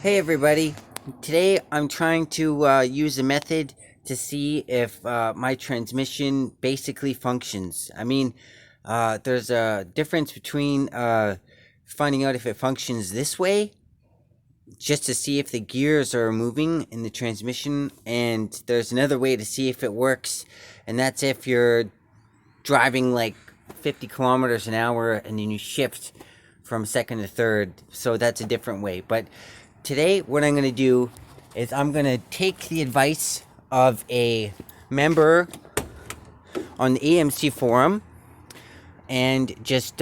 Hey everybody, today I'm trying to use a method to see if my transmission basically functions. There's a difference between finding out if it functions this way, just to see if the gears are moving in the transmission, and there's another way to see if it works, and that's if you're driving like 50 kilometers an hour and then you shift from second to third. So that's a different way. But today, what I'm going to do is I'm going to take the advice of a member on the AMC forum and just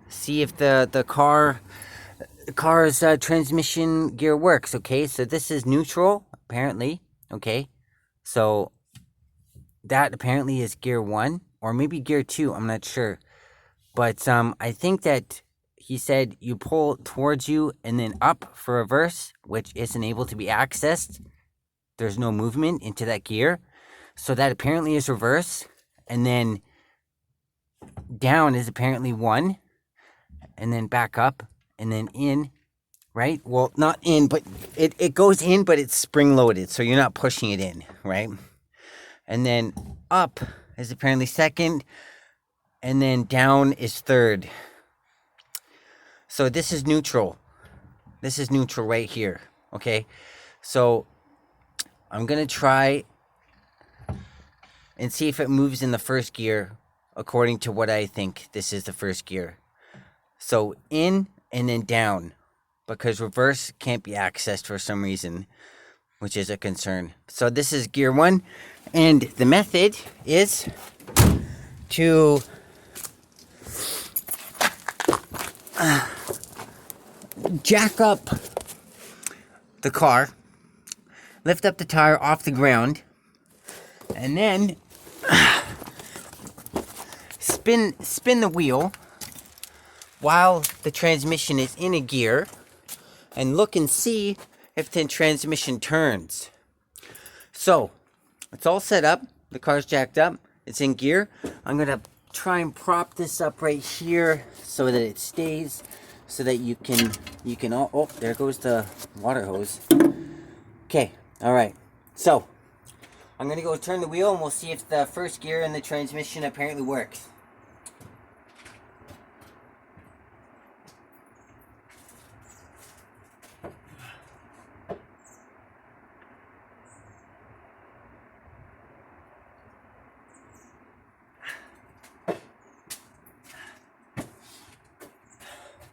see if the car's transmission gear works. Okay, so this is neutral apparently. Okay, so that apparently is gear 1 or maybe gear 2, I'm not sure, but I think that he said you pull towards you and then up for reverse, which isn't able to be accessed. There's no movement into that gear, so that apparently is reverse, and then down is apparently 1, and then back up and then in, right? Well, not in, but it goes in, but it's spring loaded, so you're not pushing it in, right? And then up is apparently second, and then down is third. So this is neutral. This is neutral right here, okay? So I'm going to try and see if it moves in the first gear according to what I think this is the first gear. So in and then down, because reverse can't be accessed for some reason, which is a concern. So this is gear 1, and the method is to jack up the car, lift up the tire off the ground, and then spin the wheel while the transmission is in a gear, and look and see if the transmission turns. So it's all set up, the car's jacked up, it's in gear. I'm gonna try and prop this up right here so that it stays, so that you can oh, there goes the water hose. Okay, all right, so I'm gonna go turn the wheel and we'll see if the first gear in the transmission apparently works.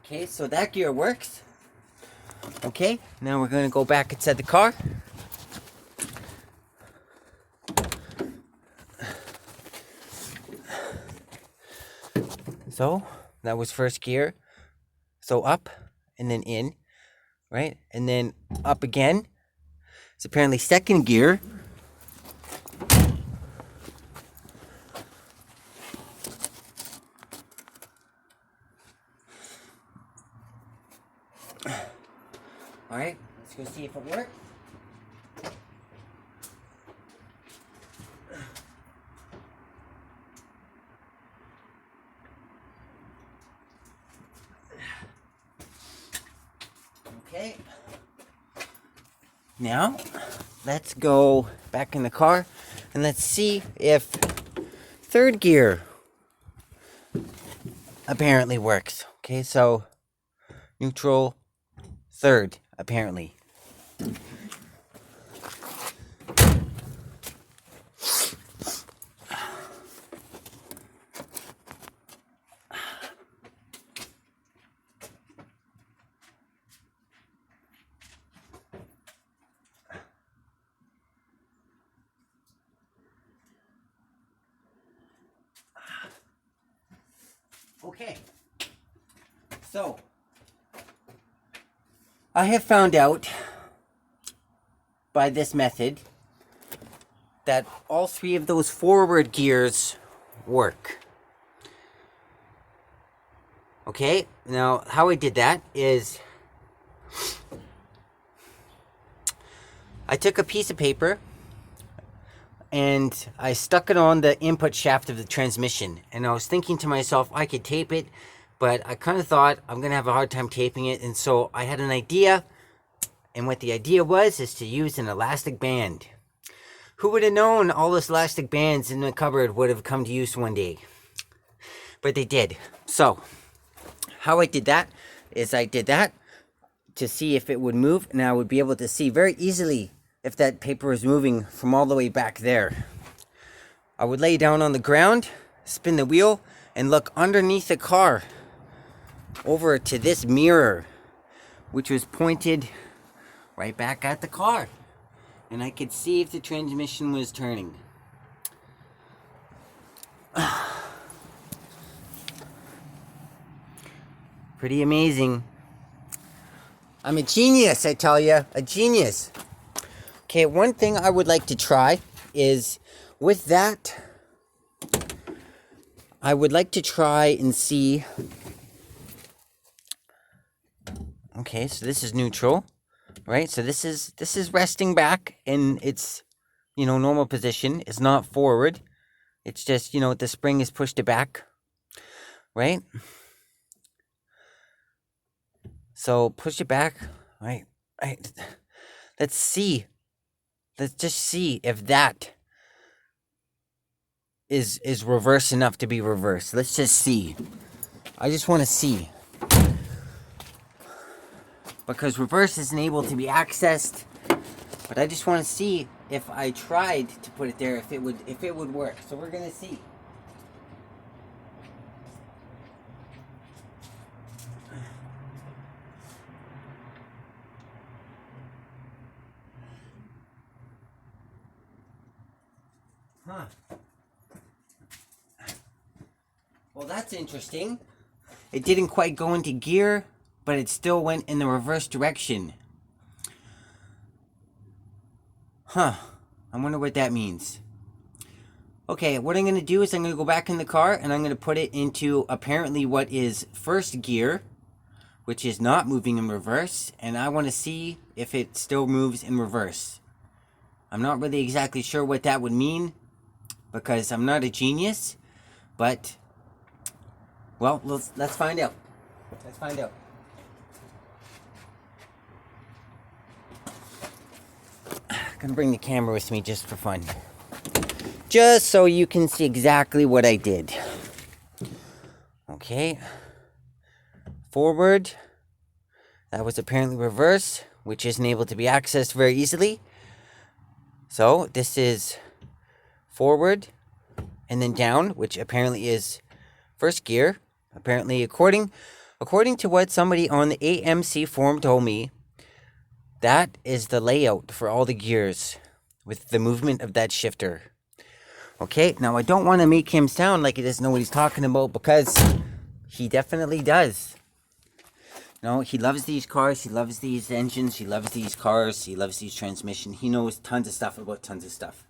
Okay, so that gear works. Okay, now we're going to go back inside the car. So that was first gear. So up and then in, right? And then up again. It's apparently second gear. All right, let's go see if it works. Okay. Now, let's go back in the car and let's see if third gear apparently works. Okay, so neutral, third, apparently. Okay, so I have found out by this method that all 3 of those forward gears work. Okay, now how I did that is I took a piece of paper and I stuck it on the input shaft of the transmission, and I was thinking to myself I could tape it, but I kind of thought I'm gonna have a hard time taping it, and so I had an idea And what the idea was is to use an elastic band. Who would have known all those elastic bands in the cupboard would have come to use one day? But they did. So, how I did that is I did that to see if it would move, and I would be able to see very easily if that paper was moving from all the way back there. I would lay down on the ground, spin the wheel, and look underneath the car over to this mirror, which was pointed right back at the car. And I could see if the transmission was turning. Pretty amazing. I'm a genius, I tell you. A genius. Okay, one thing I would like to try is with that, I would like to try and see. Okay, so this is neutral, right? So this is resting back in its, normal position. It's not forward. It's just, the spring is pushed it back, right? So push it back, right? Let's see. Let's just see if that is reverse enough to be reversed. Let's just see. I just want to see. Because reverse isn't able to be accessed. But I just want to see if I tried to put it there, if it would work. So we're gonna see. Huh. Well, that's interesting. It didn't quite go into gear, but it still went in the reverse direction. Huh. I wonder what that means. Okay, what I'm going to do is I'm going to go back in the car and I'm going to put it into apparently what is first gear, which is not moving in reverse, and I want to see if it still moves in reverse. I'm not really exactly sure what that would mean because I'm not a genius, but, well, let's find out. Let's find out. I'm going to bring the camera with me just for fun. Just so you can see exactly what I did. Okay. Forward. That was apparently reverse, which isn't able to be accessed very easily. So this is forward and then down, which apparently is first gear. Apparently, according to what somebody on the AMC forum told me, that is the layout for all the gears with the movement of that shifter. Okay, now I don't want to make him sound like he doesn't know what he's talking about because he definitely does. No, he loves these cars, he loves these engines, he loves these cars, he loves these transmission. He knows tons of stuff about tons of stuff.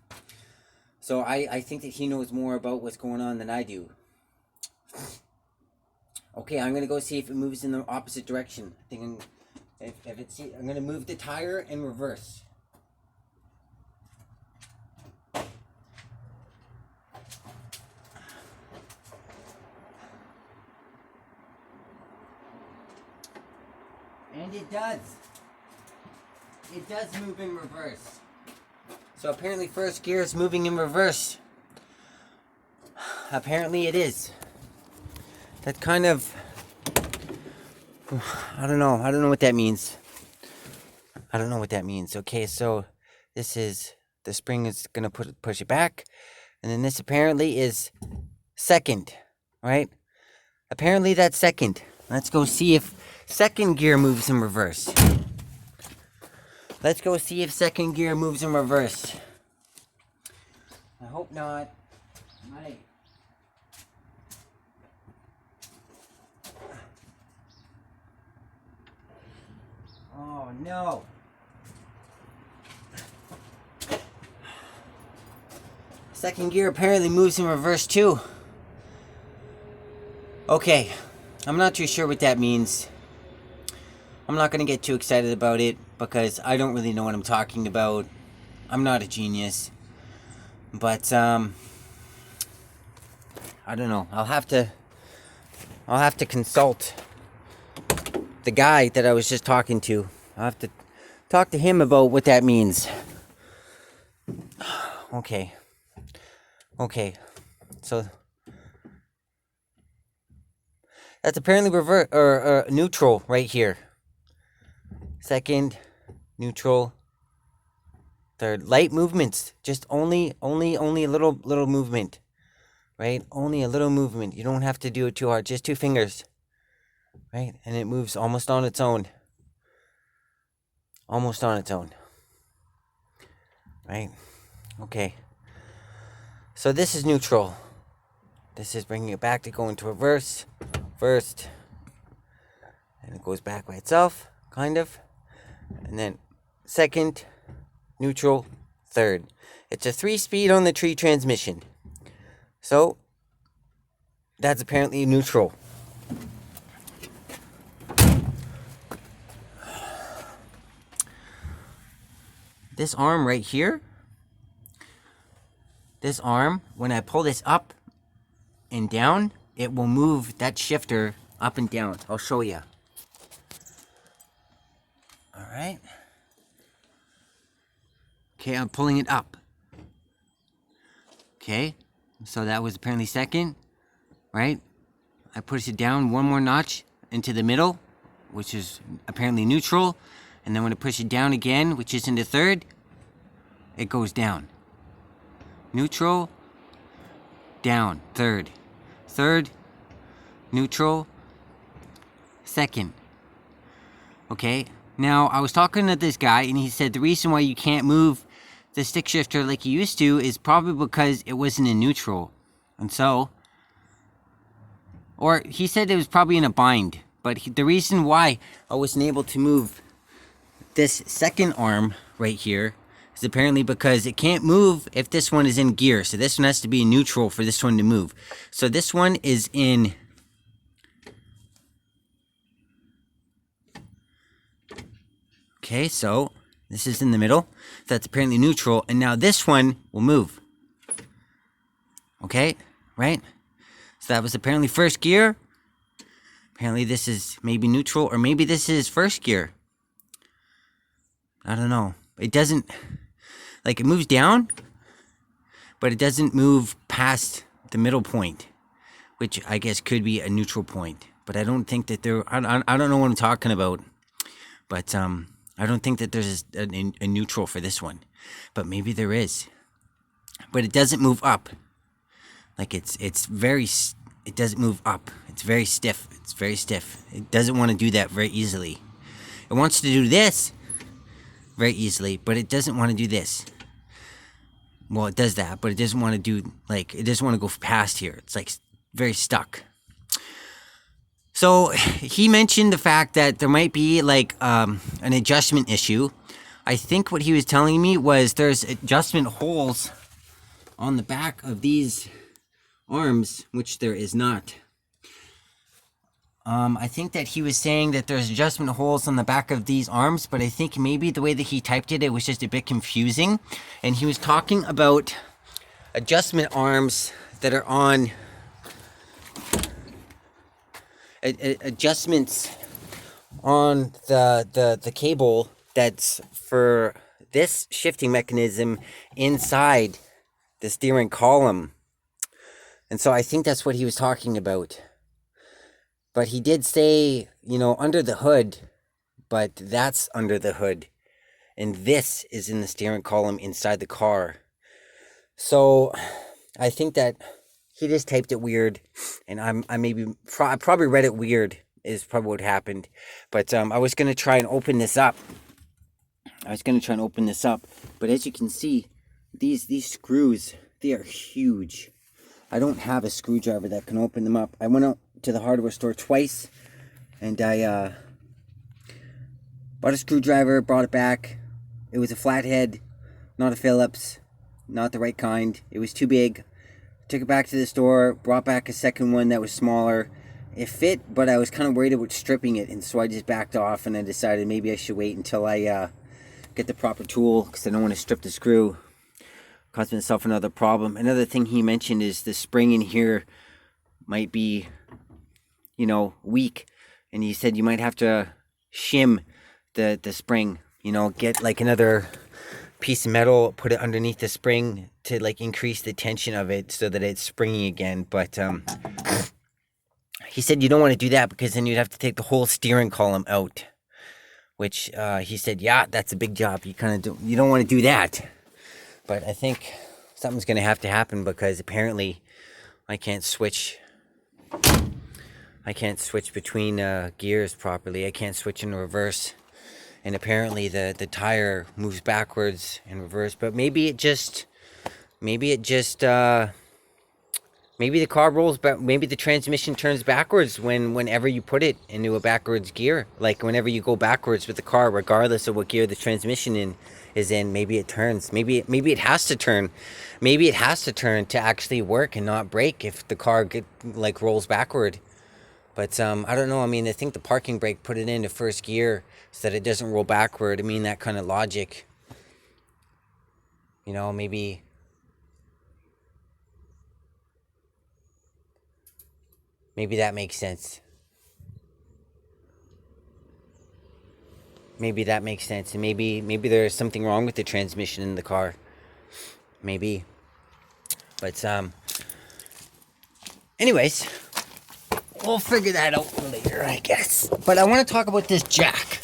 So I think that he knows more about what's going on than I do. Okay, I'm going to go see if it moves in the opposite direction. I think I'm going to move the tire in reverse. And it does. It does move in reverse. So apparently first gear is moving in reverse. Apparently it is. That kind of... I don't know. I don't know what that means. I don't know what that means. Okay, so this is... The spring is going to push it back. And then this apparently is second. Right? Apparently that's second. Let's go see if second gear moves in reverse. Let's go see if second gear moves in reverse. I hope not. Might. Oh no. Second gear apparently moves in reverse too. Okay. I'm not too sure what that means. I'm not going to get too excited about it because I don't really know what I'm talking about. I'm not a genius. But I don't know. I'll have to consult the guy that I was just talking to. I'll have to talk to him about what that means. Okay. So that's apparently revert or neutral right here. Second, neutral. Third, light movements. Just only a little movement, right? Only a little movement. You don't have to do it too hard. Just 2 fingers, right? And it moves almost on its own. Right? Okay. So this is neutral. This is bringing it back to go into reverse. First. And it goes back by itself, kind of. And then second, neutral, third. It's a 3-speed on the tree transmission. So that's apparently neutral. This arm right here, this arm, when I pull this up and down, it will move that shifter up and down. I'll show you. All right. Okay, I'm pulling it up. Okay, so that was apparently second, right? I push it down 1 more notch into the middle, which is apparently neutral. And then when I push it down again, which is into third, it goes down. Neutral, down, third. Third, neutral, second. Okay, now I was talking to this guy and he said the reason why you can't move the stick shifter like you used to is probably because it wasn't in neutral. And so, or he said it was probably in a bind. But the reason why I wasn't able to move this second arm right here is apparently because it can't move if this one is in gear. So this one has to be in neutral for this one to move. So this one is in okay, so this is in the middle. That's apparently neutral. And now this one will move. Okay, right? So that was apparently first gear. Apparently this is maybe neutral, or maybe this is first gear. I don't know. It doesn't, like, it moves down, but it doesn't move past the middle point, which I guess could be a neutral point. But I don't think that I don't know what I'm talking about. But I don't think that there's a neutral for this one. But maybe there is. But it doesn't move up. Like it doesn't move up. It's very stiff. It doesn't want to do that very easily. It wants to do this very easily, but it doesn't want to do this. Well, it does that, but it doesn't want to do, like, it doesn't want to go past here. It's like very stuck. So he mentioned the fact that there might be like an adjustment issue. I think what he was telling me was there's adjustment holes on the back of these arms, which there is not. I think that he was saying that there's adjustment holes on the back of these arms, but I think maybe the way that he typed it, it was just a bit confusing. And he was talking about adjustment arms that are on adjustments on the cable that's for this shifting mechanism inside the steering column. And so I think that's what he was talking about. But he did say, under the hood, but that's under the hood. And this is in the steering column inside the car. So I think that he just typed it weird. And I probably read it weird is probably what happened. But I was going to try and open this up. But as you can see, these screws, they are huge. I don't have a screwdriver that can open them up. I went out to the hardware store twice, and I bought a screwdriver, brought it back. It was a flathead, not a Phillips, not the right kind. It was too big. Took it back to the store, brought back a second one that was smaller. It fit, but I was kind of worried about stripping it, and so I just backed off, and I decided maybe I should wait until I get the proper tool, because I don't want to strip the screw. Cause myself another problem. Another thing he mentioned is the spring in here might be, weak. And he said you might have to shim the spring, you know, get like another piece of metal, put it underneath the spring to like increase the tension of it so that it's springy again. But he said you don't want to do that because then you'd have to take the whole steering column out, which he said, yeah, that's a big job. You don't want to do that. But I think something's going to have to happen because apparently I can't switch between gears properly. I can't switch in reverse. And apparently the tire moves backwards and reverse. But maybe the car rolls back. Maybe the transmission turns backwards whenever you put it into a backwards gear. Like whenever you go backwards with the car, regardless of what gear the transmission is in, maybe it turns. Maybe it has to turn. Maybe it has to turn to actually work and not brake if the car rolls backward. But I don't know. I mean, I think the parking brake put it into first gear so that it doesn't roll backward. I mean, that kind of logic. You know, maybe that makes sense. Maybe that makes sense. And maybe there's something wrong with the transmission in the car. Maybe. But anyways, we'll figure that out later, I guess. But I want to talk about this jack.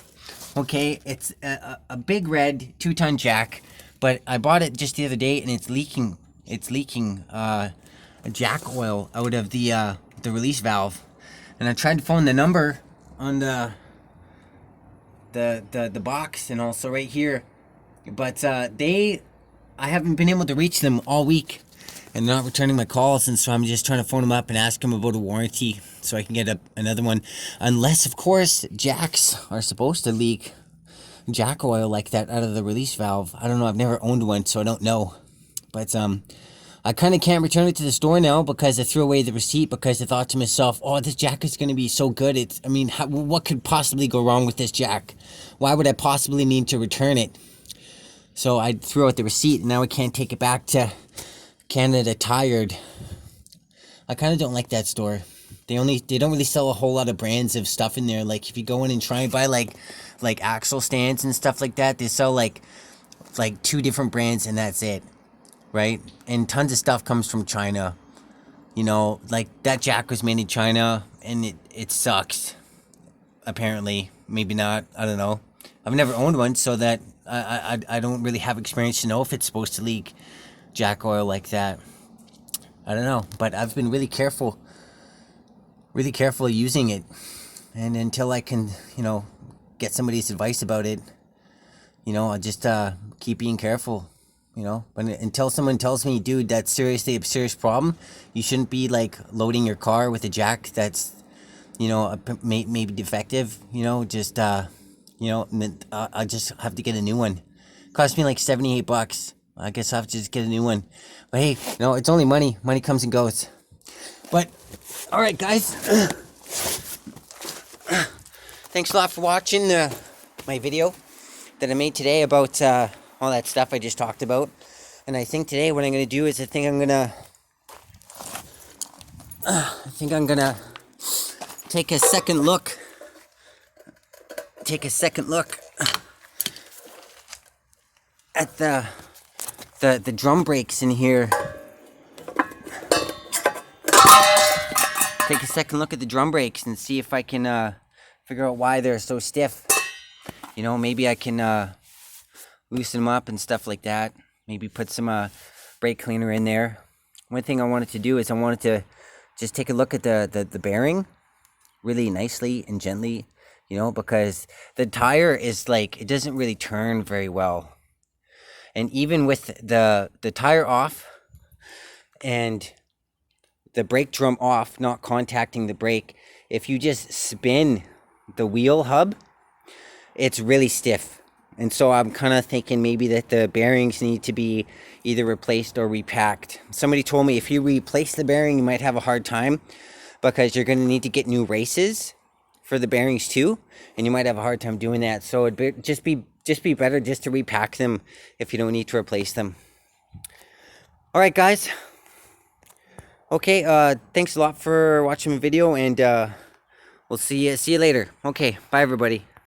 Okay, it's a big red 2-ton jack, but I bought it just the other day and it's leaking. It's leaking a jack oil out of the release valve, and I tried to phone the number on the box and also right here, but I haven't been able to reach them all week, and they're not returning my calls, and so I'm just trying to phone them up and ask them about a warranty so I can get another one. Unless, of course, jacks are supposed to leak jack oil like that out of the release valve. I don't know. I've never owned one, so I don't know. But I kind of can't return it to the store now because I threw away the receipt because I thought to myself, oh, this jack is going to be so good. What could possibly go wrong with this jack? Why would I possibly need to return it? So I threw out the receipt, and now I can't take it back to Canada Tired. I kind of don't like that store. They don't really sell a whole lot of brands of stuff in there. Like if you go in and try and buy like axle stands and stuff like that, they sell like 2 different brands and that's it, right? And tons of stuff comes from China. You know, like that jack was made in China and it sucks. Apparently, maybe not. I don't know. I've never owned one, so that I don't really have experience to know if it's supposed to leak jack oil like that. I don't know, but I've been really careful using it, and until I can, get somebody's advice about it, I'll just keep being careful, but until someone tells me, dude, that's seriously a serious problem, you shouldn't be like loading your car with a jack that's maybe defective, just and then I just have to get a new one. Cost me like $78. I guess I'll have to just get a new one. But hey, it's only money. Money comes and goes. But, alright guys. Thanks a lot for watching my video that I made today about all that stuff I just talked about. And I think today what I'm going to do is I think I'm going to take a second look. At the drum brakes in here. Take a second look at the drum brakes and see if I can figure out why they're so stiff. Maybe I can loosen them up and stuff like that. Maybe put some brake cleaner in there. One thing I wanted to do is I wanted to just take a look at the bearing really nicely and gently, because the tire is it doesn't really turn very well. And even with the tire off and the brake drum off, not contacting the brake, if you just spin the wheel hub, it's really stiff. And so I'm kind of thinking maybe that the bearings need to be either replaced or repacked. Somebody told me if you replace the bearing, you might have a hard time because you're going to need to get new races for the bearings too, and you might have a hard time doing that. So it'd just be better just to repack them if you don't need to replace them. All right, guys. Okay, thanks a lot for watching my video, and we'll see you later. Okay, bye everybody.